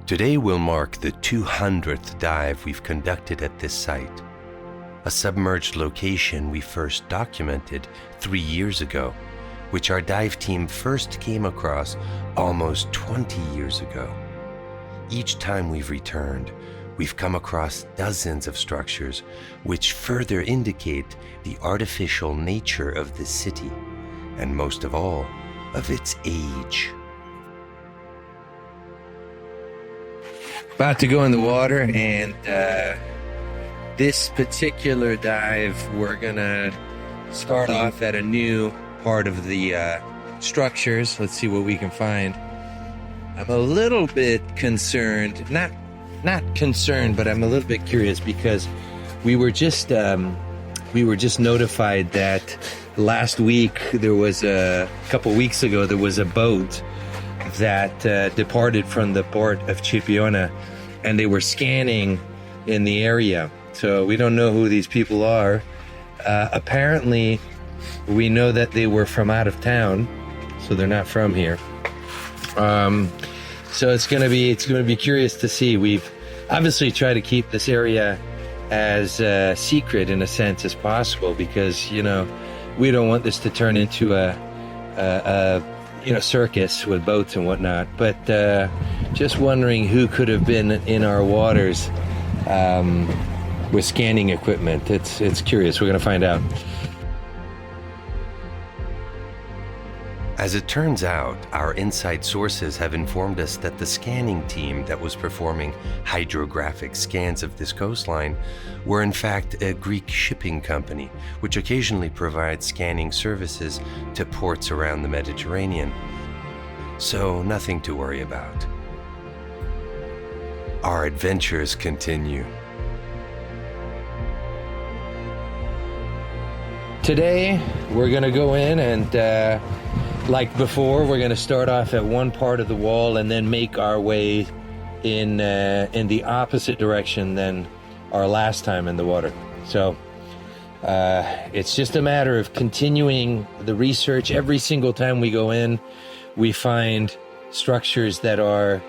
Today will mark the 200th dive we've conducted at this site, a submerged location we first documented 3 years ago, which our dive team first came across almost 20 years ago. Each time we've returned, we've come across dozens of structures which further indicate the artificial nature of this city, and most of all, of its age. About to go in the water, and this particular dive, we're gonna start off at a new part of the structures. Let's see what we can find. I'm a little bit concerned, not concerned, but I'm a little bit curious because we were just notified that last week a couple weeks ago there was a boat that departed from the port of Chipiona, and they were scanning in the area. So we don't know who these people are. Apparently, we know that they were from out of town, so they're not from here. So it's gonna be curious to see. We've obviously tried to keep this area as secret in a sense as possible because we don't want this to turn into a circus with boats and whatnot, but just wondering who could have been in our waters with scanning equipment. It's curious. We're going to find out. As it turns out, our inside sources have informed us that the scanning team that was performing hydrographic scans of this coastline were in fact a Greek shipping company, which occasionally provides scanning services to ports around the Mediterranean. So nothing to worry about. Our adventures continue. Today, we're going to go in and like before, we're going to start off at one part of the wall and then make our way in the opposite direction than our last time in the water. So it's just a matter of continuing the research. Every single time we go in, we find structures that are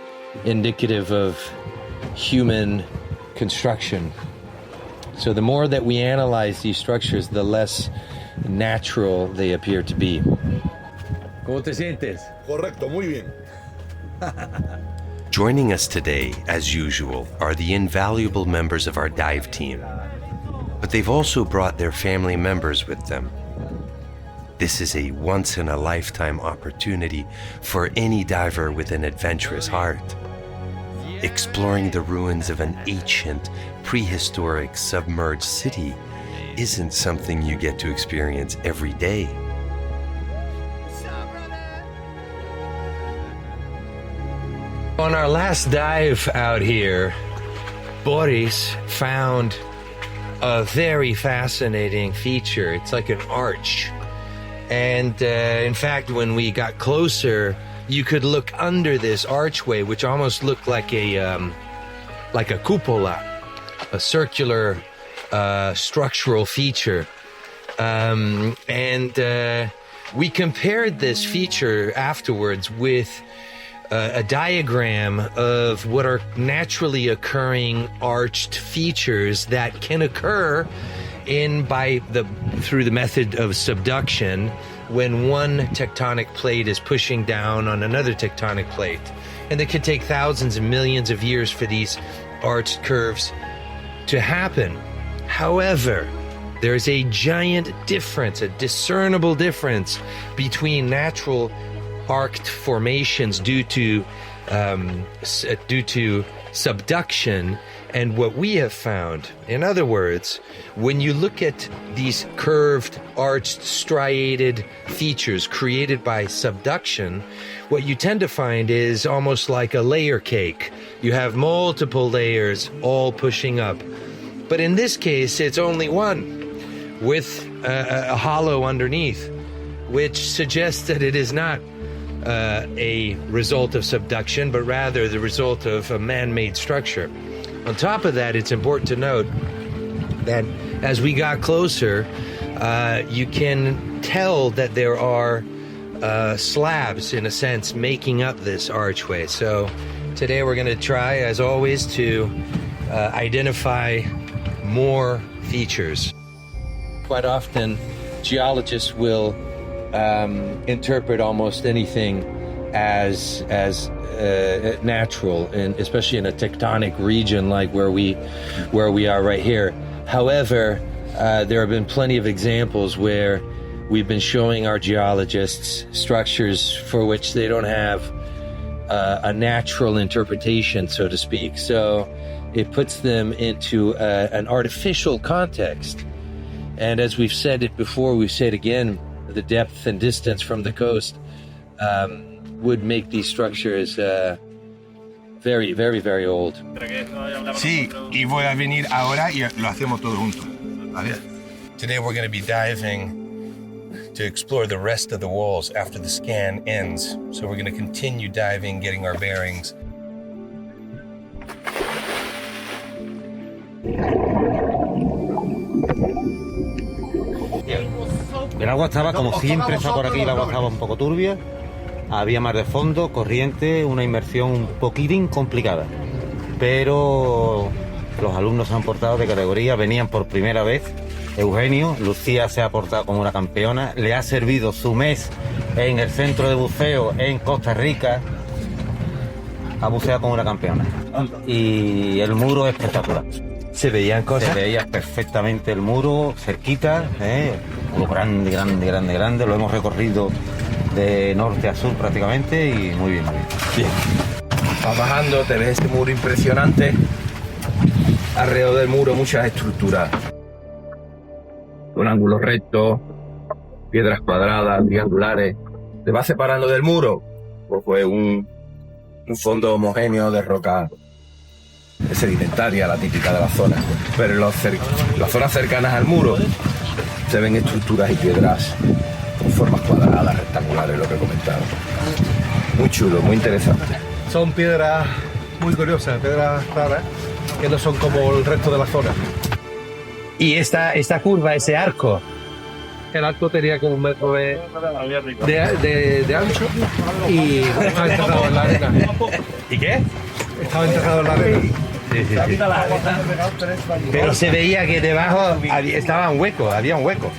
indicative of human construction. So the more that we analyze these structures, the less natural they appear to be. ¿Cómo te sientes? Correcto, muy bien. Joining us today, as usual, are the invaluable members of our dive team. But they've also brought their family members with them. This is a once-in-a-lifetime opportunity for any diver with an adventurous heart. Exploring the ruins of an ancient, prehistoric, submerged city isn't something you get to experience every day. On our last dive out here, Boris found a very fascinating feature. It's like an arch. And in fact, when we got closer, you could look under this archway, which almost looked like a cupola, a circular structural feature. And we compared this feature afterwards with a diagram of what are naturally occurring arched features that can occur through the method of subduction when one tectonic plate is pushing down on another tectonic plate. And it could take thousands and millions of years for these arched curves to happen. However, there's a giant difference, a discernible difference between natural arced formations due to subduction and what we have found. In other words, when you look at these curved, arched, striated features created by subduction, what you tend to find is almost like a layer cake. You have multiple layers all pushing up. But in this case, it's only one with a hollow underneath, which suggests that it is not a result of subduction, but rather the result of a man-made structure. On top of that, it's important to note that as we got closer, you can tell that there are slabs, in a sense, making up this archway. So Today we're going to try, as always, to identify more features. Quite often, geologists will interpret almost anything as natural, and especially in a tectonic region like where we are right here. However, there have been plenty of examples where we've been showing our geologists structures for which they don't have a natural interpretation, so to speak. So it puts them into an artificial context. And as we've said it before, we say it again, the depth and distance from the coast would make these structures very, very, very old. Sí, y voy a venir ahora y lo hacemos todos juntos. ¿Vale? Today we're going to be diving to explore the rest of the walls after the scan ends. So we're going to continue diving, getting our bearings. El agua estaba, como siempre está por aquí, el agua estaba un poco turbia, había mar de fondo, corriente, una inmersión un poquitín complicada. Pero los alumnos se han portado de categoría, venían por primera vez. Eugenio, Lucía se ha portado como una campeona, le ha servido su mes en el centro de buceo en Costa Rica, ha buceado como una campeona. Y el muro es espectacular. ¿Se veían cosas? Se veía perfectamente el muro, cerquita, lo grande, grande, grande, grande, lo hemos recorrido de norte a sur prácticamente y muy bien, muy bien. Bien. Vas bajando, te ves este muro impresionante. Alrededor del muro muchas estructuras. Un ángulo recto, piedras cuadradas, triangulares. Te vas separando del muro, pues un fondo homogéneo de roca sedimentaria, la típica de la zona. Pero en las zonas cercanas al muro se ven estructuras y piedras con formas cuadradas, rectangulares, lo que he comentado. Muy chulo, muy interesante. Son piedras muy curiosas, piedras raras, que no son como el resto de la zona. Y esta curva, ese arco, El arco tenía como 1 metro de ancho y estaba enterrado en la arena. ¿y qué? Estaba enterrado en la arena. Sí. Pero se veía que debajo estaba un hueco, había un hueco.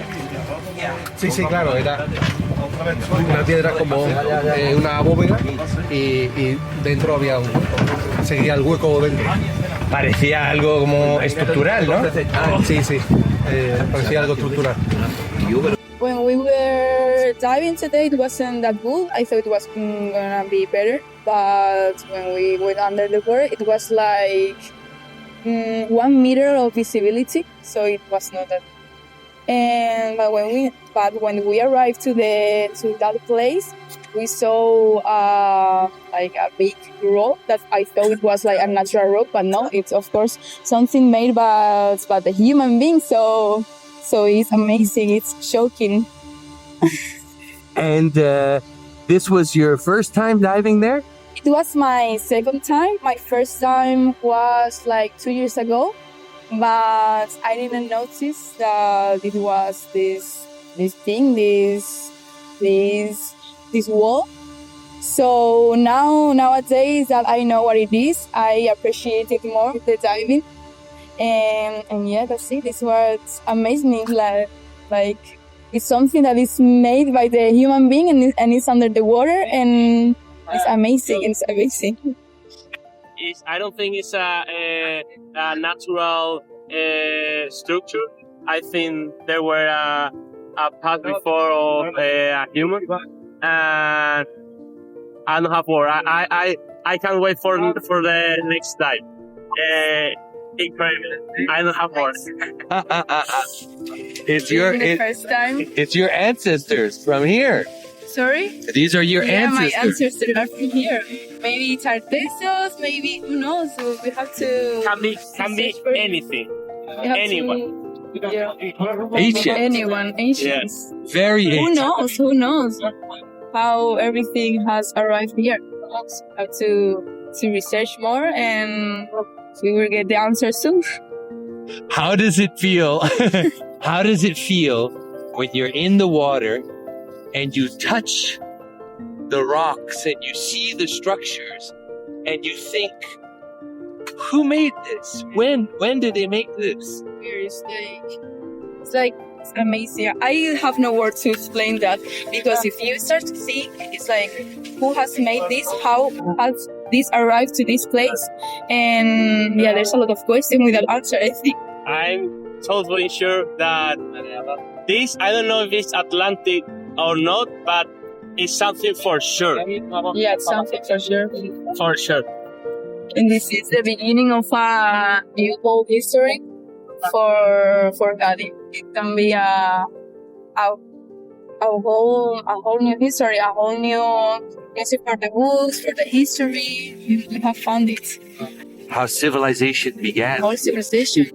Sí, claro, era una piedra como una bóveda y dentro había seguía el hueco dentro. Parecía algo como estructural, ¿no? Sí, parecía algo estructural. When we were diving today, it wasn't that good. I thought it was gonna be better, but when we went under the water, it was like 1 meter of visibility, so it was not that. And but when we arrived to that place, we saw like a big rock that I thought it was like a natural rock, but no, it's of course something made by the human being. So it's amazing. It's shocking. And this was your first time diving there? It was my second time. My first time was like 2 years ago, but I didn't notice that it was this wall. So nowadays that I know what it is, I appreciate it more, the diving. And yeah, that's it. It's what amazed me. Like it's something that is made by the human being and it's under the water and it's amazing. It's amazing. I don't think it's a natural structure. I think there were a past before of a human, and I don't have more. I can't wait for the next dive. Incredible. I don't have more. First time. It's your ancestors from here. Sorry? These are your ancestors. My ancestors are from here. Maybe it's Artesos, maybe who knows? So we have to. Can be anything. Anyone. Ancient. Anyone. Ancient. Yes. Very ancient. Who knows how everything has arrived here? So we have to research more and we will get the answer soon. How does it feel? How does it feel when you're in the water and you touch the rocks and you see the structures and you think, who made this? When did they make this? It's amazing. I have no words to explain that, because if you start to think, it's like, who has made this? How has this arrived to this place? And yeah, there's a lot of questions without answer, I think. I'm totally sure that this, I don't know if it's Atlantic or not, but it's something for sure. Yeah, it's something for sure. For sure. And this is the beginning of a new whole history for Cadiz. It can be a whole new history, a whole new music for the books, for the history. We have found it. How civilization began. Whole civilization.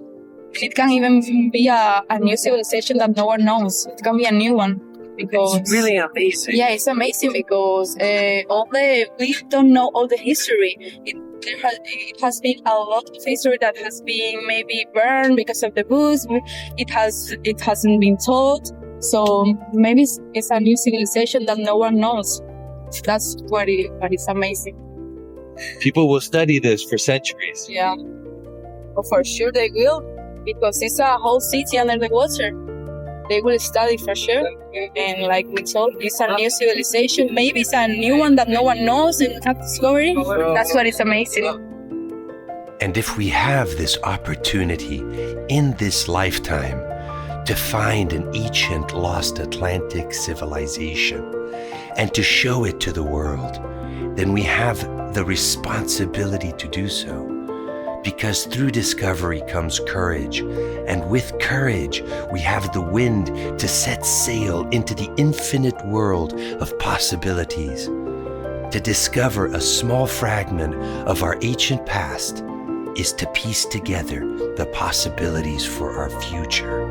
It can even be a new civilization that no one knows. It can be a new one. Because It's really amazing. yeah, it's amazing because we don't know all the history. It has been a lot of history that has been maybe burned because of the books. It hasn't been told. So maybe it's a new civilization that no one knows. That's what is amazing. People will study this for centuries. Yeah, but for sure they will, because it's a whole city under the water. They will study for sure. And like we told, it's a new civilization. Maybe it's a new one that no one knows and have discovered. That's what is amazing. And if we have this opportunity in this lifetime to find an ancient lost Atlantic civilization and to show it to the world, then we have the responsibility to do so. Because through discovery comes courage, and with courage we have the wind to set sail into the infinite world of possibilities. To discover a small fragment of our ancient past is to piece together the possibilities for our future.